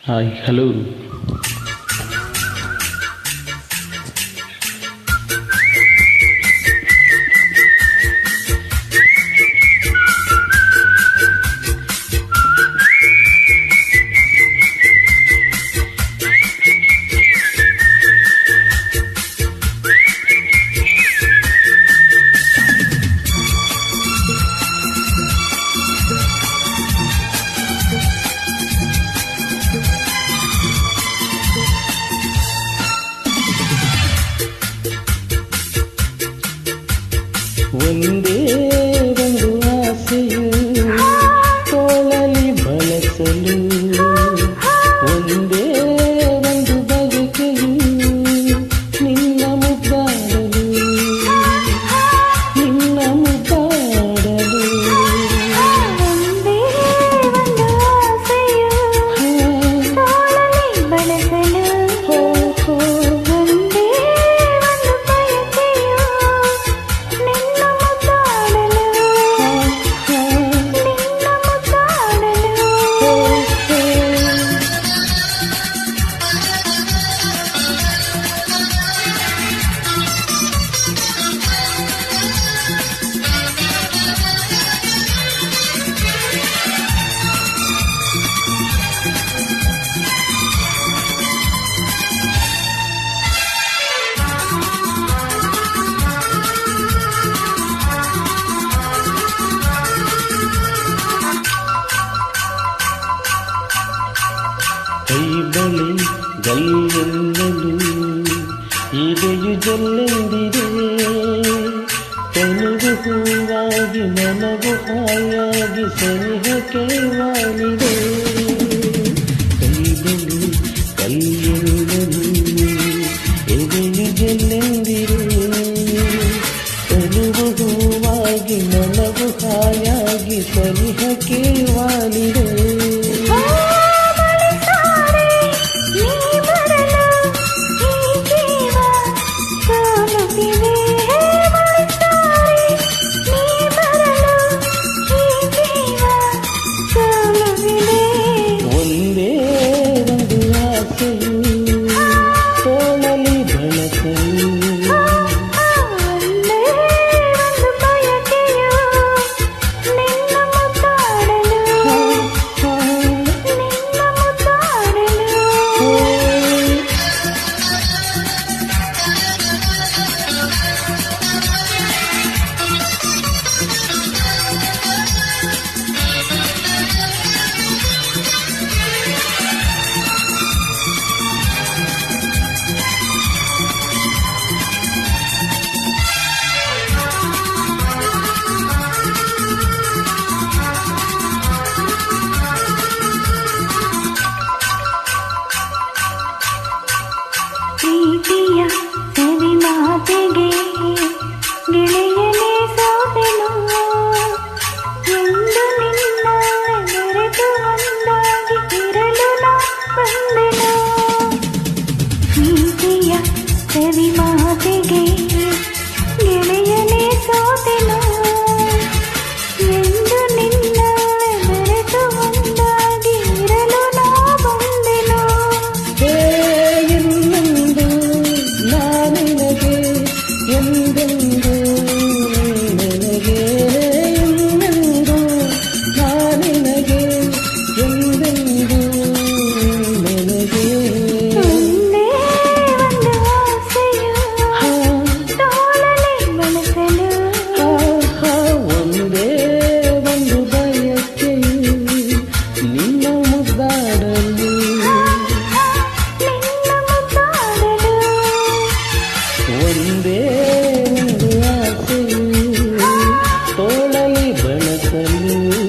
Hi hello. ಒಂದೇ ಒಂದು ಆಸೆಯು ತೋಳಲಿ ಬಳಸಲು, ಒಂದೇ ಒಂದು ಬಯಕೆಯು ನಿನ್ನ ಮುದ್ದಾಡಲು, ನಿನ್ನ ಮುದ್ದಾಡಲು. ಒಂದೇ ಒಂದು ಆಸೆಯು ತೋಳಲಿ ಬಳಸಲು, ಒಂದೇ ಒಂದು ಬಯಕೆಯು ನಿನ್ನ ಮುದ್ದಾಡಲು, ನಿನ್ನ ಮುದ್ದಾಡಲು. ಕೈ ಬಳಿ ಗಲ್ಲೆನ್ನಲು ಇದೆಯು ಜಲ್ಲೆಂದಿದೆ, ತನುವು ಹೂವಾಗಿ ನನಗೂ ಹಾಯಾಗಿ ಸನಿಹಕ್ಕೆ ವಾಲಿದೆ. ಕೈ ಬಳಿ ಗಲ್ಲೆನ್ನಲು ಇದೆಯು ಜಲ್ಲೆಂದಿದೆ, ತನುವು ಹೂವಾಗಿ ನನಗೂ ಹಾಯಾಗಿ ಸನಿಹಕ್ಕೆ ವಾಲಿದೆ. ಒಂದೇ ಒಂದು ಆಸೆಯು ತೋಳಲಿ ಬಳಸಲು, ಒಂದೇ ಒಂದು ಬಯಕೆಯು ನಿನ್ನ ಮುದ್ದಾಡಲು, ನಿನ್ನ ಮುದ್ದಾಡಲು. ಪ್ರೀತಿಯ ಸವಿ ಮಾತಿಗೆ ಗೆಳೆಯನೇ ಸೋತೆನು, ಎಂದು ನಿನ್ನ ಮರೆತು ಒಂದಾಗಿ ಇರಲು ನಾ ಬಂದೆನು. ಪ್ರೀತಿಯ ಸವಿ ಮಾತಿಗೆ ಗೆಳೆಯನೇ ಸೋತೆನು, ಎಂದು ನಿನ್ನ ಮರೆತು ಒಂದಾಗಿ ಇರಲು ನಾ ಬಂದೆನು. ಇನ್ನೊಂದು ನಾನಿನಗೆ ಎಂದೆಂದು ನನಗೆ, ಇನ್ನೊಂದು ನಾನಿನಗೆ ಎಂದೆಂದು ನನಗೆ. ಒಂದೇ ಒಂದು ಆಸೆಯು ತೋಳಲಿ ಬಳಸಲು, ಒಂದೇ ಒಂದು ಬಯಕೆಯು ನಿನ್ನ ಮುದ್ದಾಡಲು, ನಿನ್ನ ಮುದ್ದಾಡಲು. ಒಂದೇ ಒಂದು ಆಸೆಯು ತೋಳಲಿ ಬಳಸಲು.